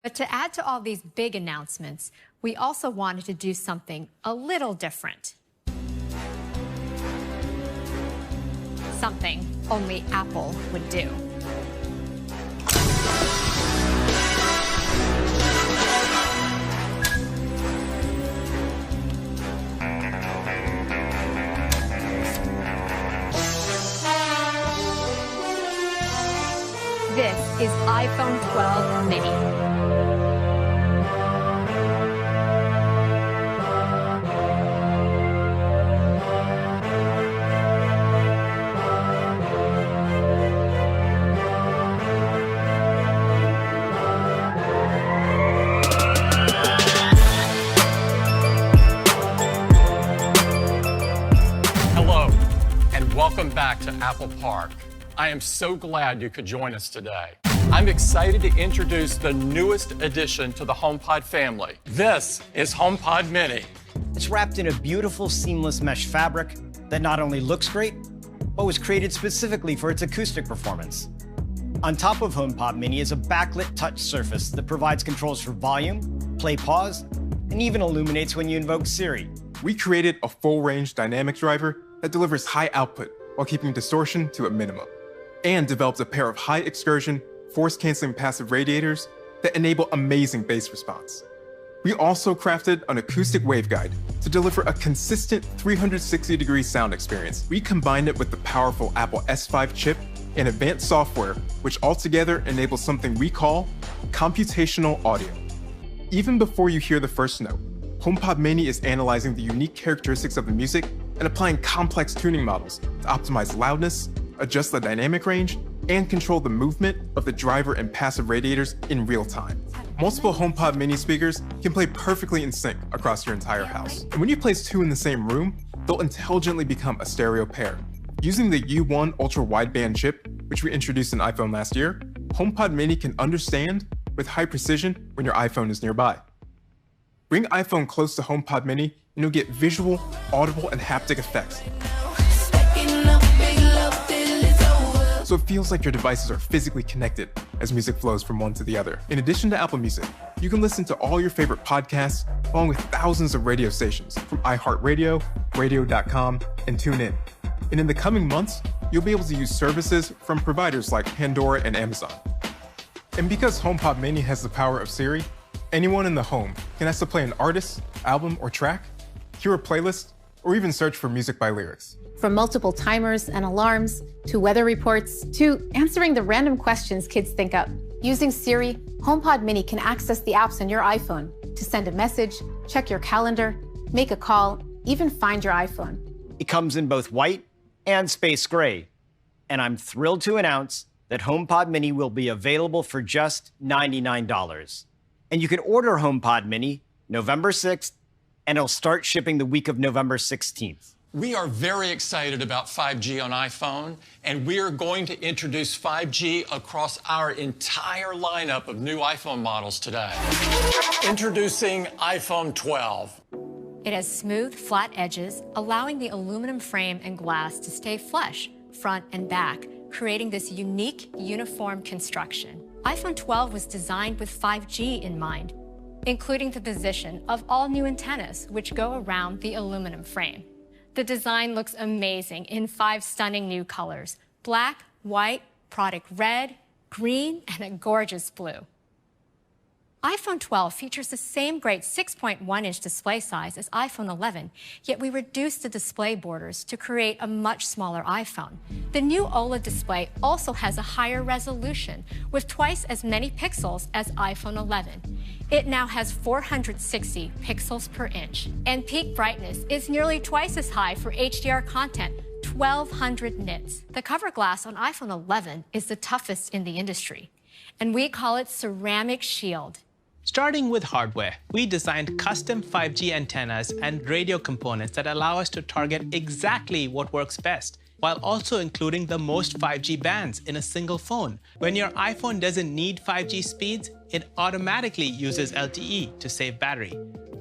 But to add to all these big announcements, we also wanted to do something a little different. Something only Apple would do. This is iPhone 12 mini. Hello, and welcome back to Apple Park. I am so glad you could join us today. I'm excited to introduce the newest addition to the HomePod family. This is HomePod Mini. It's wrapped in a beautiful seamless mesh fabric that not only looks great, but was created specifically for its acoustic performance. On top of HomePod Mini is a backlit touch surface that provides controls for volume, play pause, and even illuminates when you invoke Siri. We created a full-range dynamic driver that delivers high output while keeping distortion to a minimum, and developed a pair of high excursion, force-canceling passive radiators that enable amazing bass response. We also crafted an acoustic waveguide to deliver a consistent 360-degree sound experience. We combined it with the powerful Apple S5 chip and advanced software, which altogether enables something we call computational audio. Even before you hear the first note, HomePod Mini is analyzing the unique characteristics of the music and applying complex tuning models to optimize loudness, adjust the dynamic range, and control the movement of the driver and passive radiators in real time. Multiple HomePod Mini speakers can play perfectly in sync across your entire house. And when you place two in the same room, they'll intelligently become a stereo pair. Using the U1 ultra-wideband chip, which we introduced in iPhone last year, HomePod Mini can understand with high precision when your iPhone is nearby. Bring iPhone close to HomePod Mini and you'll get visual, audible, and haptic effects. So it feels like your devices are physically connected as music flows from one to the other. In addition to Apple Music, you can listen to all your favorite podcasts along with thousands of radio stations from iHeartRadio, Radio.com, and TuneIn. And in the coming months, you'll be able to use services from providers like Pandora and Amazon. And because HomePod Mini has the power of Siri, anyone in the home can ask to play an artist, album, or track, hear a playlist, or even search for music by lyrics. From multiple timers and alarms, to weather reports, to answering the random questions kids think up. Using Siri, HomePod Mini can access the apps on your iPhone to send a message, check your calendar, make a call, even find your iPhone. It comes in both white and space gray. And I'm thrilled to announce that HomePod Mini will be available for just $99. And you can order HomePod Mini November 6th, and it'll start shipping the week of November 16th. We are very excited about 5G on iPhone, and we are going to introduce 5G across our entire lineup of new iPhone models today. Introducing iPhone 12. It has smooth, flat edges, allowing the aluminum frame and glass to stay flush, front and back, creating this unique, uniform construction. iPhone 12 was designed with 5G in mind, including the position of all new antennas, which go around the aluminum frame. The design looks amazing in 5 stunning new colors: black, white, product red, green, and a gorgeous blue. iPhone 12 features the same great 6.1-inch display size as iPhone 11, yet we reduced the display borders to create a much smaller iPhone. The new OLED display also has a higher resolution, with twice as many pixels as iPhone 11. It now has 460 pixels per inch, and peak brightness is nearly twice as high for HDR content, 1,200 nits. The cover glass on iPhone 11 is the toughest in the industry, and we call it Ceramic Shield. Starting with hardware, we designed custom 5G antennas and radio components that allow us to target exactly what works best, while also including the most 5G bands in a single phone. When your iPhone doesn't need 5G speeds, it automatically uses LTE to save battery.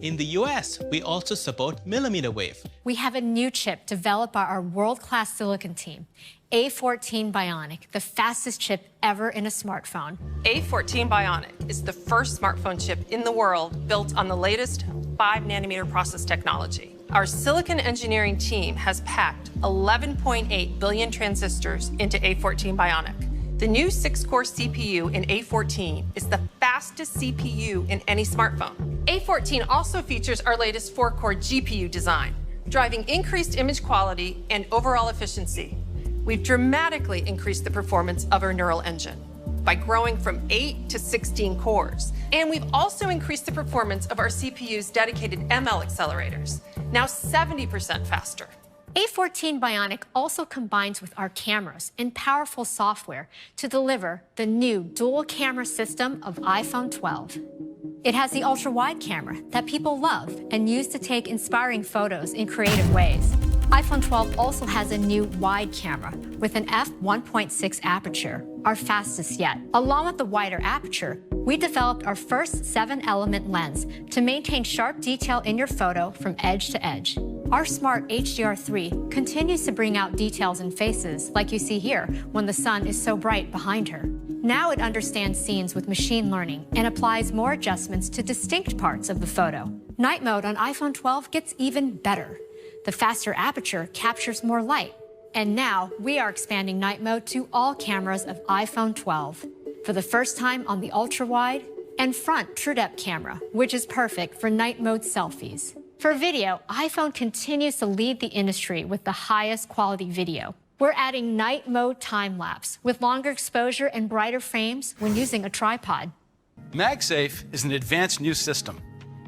In the US, we also support millimeter wave. We have a new chip developed by our world-class silicon team. A14 Bionic, the fastest chip ever in a smartphone. A14 Bionic is the first smartphone chip in the world built on the latest 5-nanometer process technology. Our silicon engineering team has packed 11.8 billion transistors into A14 Bionic. The new 6-core CPU in A14 is the fastest CPU in any smartphone. A14 also features our latest 4-core GPU design, driving increased image quality and overall efficiency. We've dramatically increased the performance of our neural engine by growing from 8 to 16 cores. And we've also increased the performance of our CPU's dedicated ML accelerators, now 70% faster. A14 Bionic also combines with our cameras and powerful software to deliver the new dual camera system of iPhone 12. It has the ultra-wide camera that people love and use to take inspiring photos in creative ways. iPhone 12 also has a new wide camera with an f1.6 aperture, our fastest yet. Along with the wider aperture, we developed our first 7-element lens to maintain sharp detail in your photo from edge to edge. Our smart HDR3 continues to bring out details in faces like you see here when the sun is so bright behind her. Now it understands scenes with machine learning and applies more adjustments to distinct parts of the photo. Night mode on iPhone 12 gets even better. The faster aperture captures more light. And now we are expanding night mode to all cameras of iPhone 12. For the first time on the ultra-wide and front TrueDepth camera, which is perfect for night mode selfies. For video, iPhone continues to lead the industry with the highest quality video. We're adding night mode time-lapse with longer exposure and brighter frames when using a tripod. MagSafe is an advanced new system.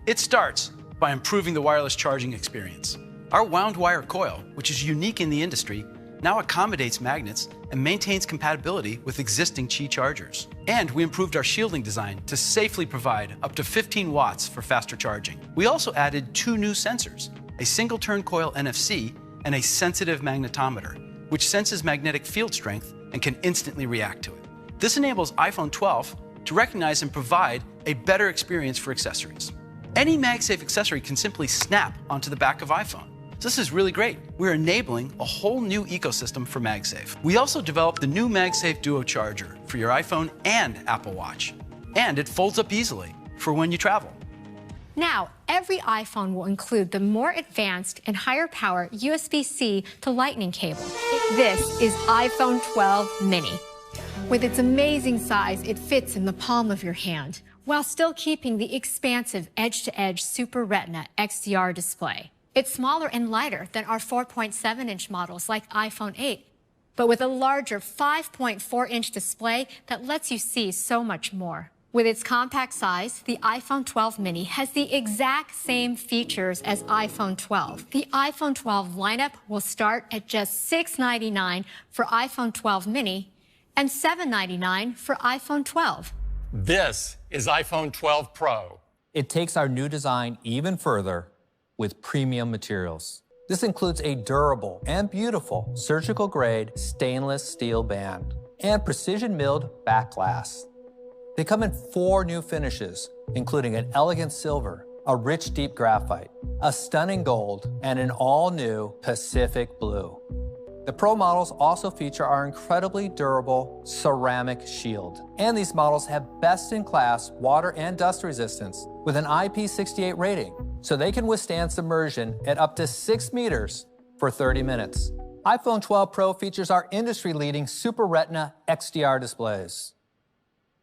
It starts by improving the wireless charging experience. Our wound wire coil, which is unique in the industry, now accommodates magnets and maintains compatibility with existing Qi chargers. And we improved our shielding design to safely provide up to 15 watts for faster charging. We also added 2 new sensors, a single-turn coil NFC and a sensitive magnetometer, which senses magnetic field strength and can instantly react to it. This enables iPhone 12 to recognize and provide a better experience for accessories. Any MagSafe accessory can simply snap onto the back of iPhone. This is really great. We're enabling a whole new ecosystem for MagSafe. We also developed the new MagSafe Duo Charger for your iPhone and Apple Watch. And it folds up easily for when you travel. Now, every iPhone will include the more advanced and higher power USB-C to Lightning cable. This is iPhone 12 mini. With its amazing size, it fits in the palm of your hand, while still keeping the expansive edge-to-edge Super Retina XDR display. It's smaller and lighter than our 4.7-inch models like iPhone 8, but with a larger 5.4-inch display that lets you see so much more. With its compact size, the iPhone 12 mini has the exact same features as iPhone 12. The iPhone 12 lineup will start at just $699 for iPhone 12 mini and $799 for iPhone 12. This is iPhone 12 Pro. It takes our new design even further with premium materials. This includes a durable and beautiful surgical-grade stainless steel band and precision-milled back glass. They come in 4 new finishes, including an elegant silver, a rich deep graphite, a stunning gold, and an all-new Pacific blue. The Pro models also feature our incredibly durable ceramic shield. And these models have best-in-class water and dust resistance with an IP68 rating, so they can withstand submersion at up to 6 meters for 30 minutes. iPhone 12 Pro features our industry-leading Super Retina XDR displays.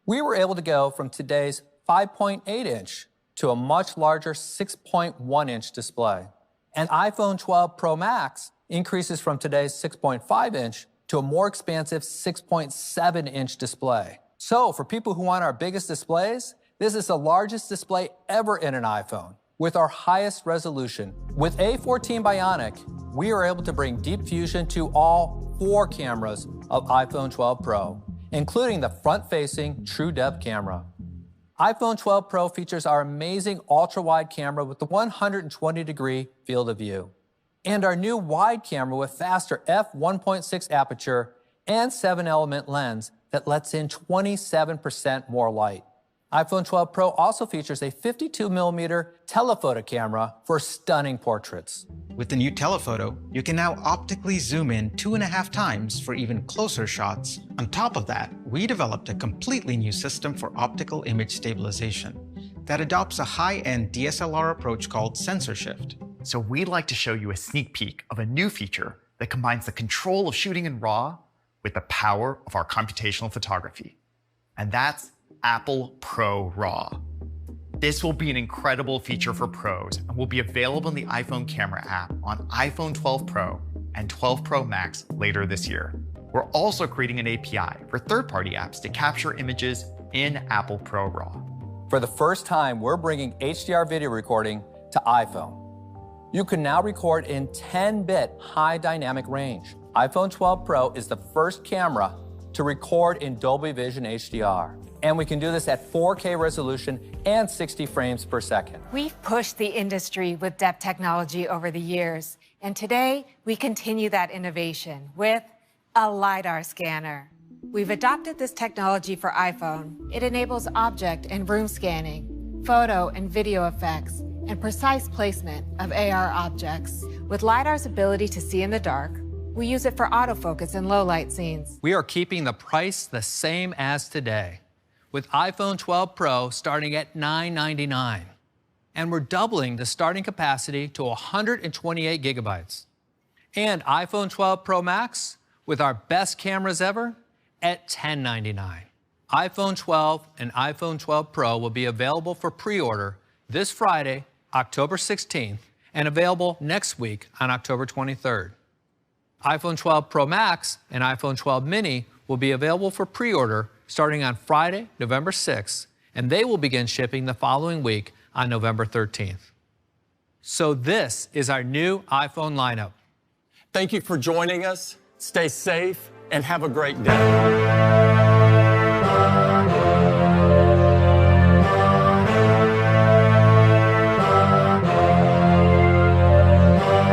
We were able to go from today's 5.8-inch to a much larger 6.1-inch display. And iPhone 12 Pro Max increases from today's 6.5-inch to a more expansive 6.7-inch display. So for people who want our biggest displays, this is the largest display ever in an iPhone, with our highest resolution. With A14 Bionic, we are able to bring deep fusion to all 4 cameras of iPhone 12 Pro, including the front-facing TrueDepth camera. iPhone 12 Pro features our amazing ultra-wide camera with the 120-degree field of view, and our new wide camera with faster f1.6 aperture and 7-element lens that lets in 27% more light. iPhone 12 Pro also features a 52mm telephoto camera for stunning portraits. With the new telephoto, you can now optically zoom in 2.5 times for even closer shots. On top of that, we developed a completely new system for optical image stabilization that adopts a high-end DSLR approach called sensor shift. So we'd like to show you a sneak peek of a new feature that combines the control of shooting in RAW with the power of our computational photography. And that's Apple Pro RAW. This will be an incredible feature for pros and will be available in the iPhone camera app on iPhone 12 Pro and 12 Pro Max later this year. We're also creating an API for third-party apps to capture images in Apple Pro RAW. For the first time, we're bringing HDR video recording to iPhone. You can now record in 10-bit high dynamic range. iPhone 12 Pro is the first camera to record in Dolby Vision HDR. And we can do this at 4K resolution and 60 frames per second. We've pushed the industry with depth technology over the years, and today we continue that innovation with a LiDAR scanner. We've adopted this technology for iPhone. It enables object and room scanning, photo and video effects, and precise placement of AR objects. With LiDAR's ability to see in the dark, we use it for autofocus in low-light scenes. We are keeping the price the same as today, with iPhone 12 Pro starting at $999. And we're doubling the starting capacity to 128 gigabytes. And iPhone 12 Pro Max, with our best cameras ever, at $1099. iPhone 12 and iPhone 12 Pro will be available for pre-order this Friday, October 16th, and available next week on October 23rd. iPhone 12 Pro Max and iPhone 12 Mini will be available for pre-order starting on Friday, November 6th, and they will begin shipping the following week on November 13th. So this is our new iPhone lineup. Thank you for joining us. Stay safe and have a great day.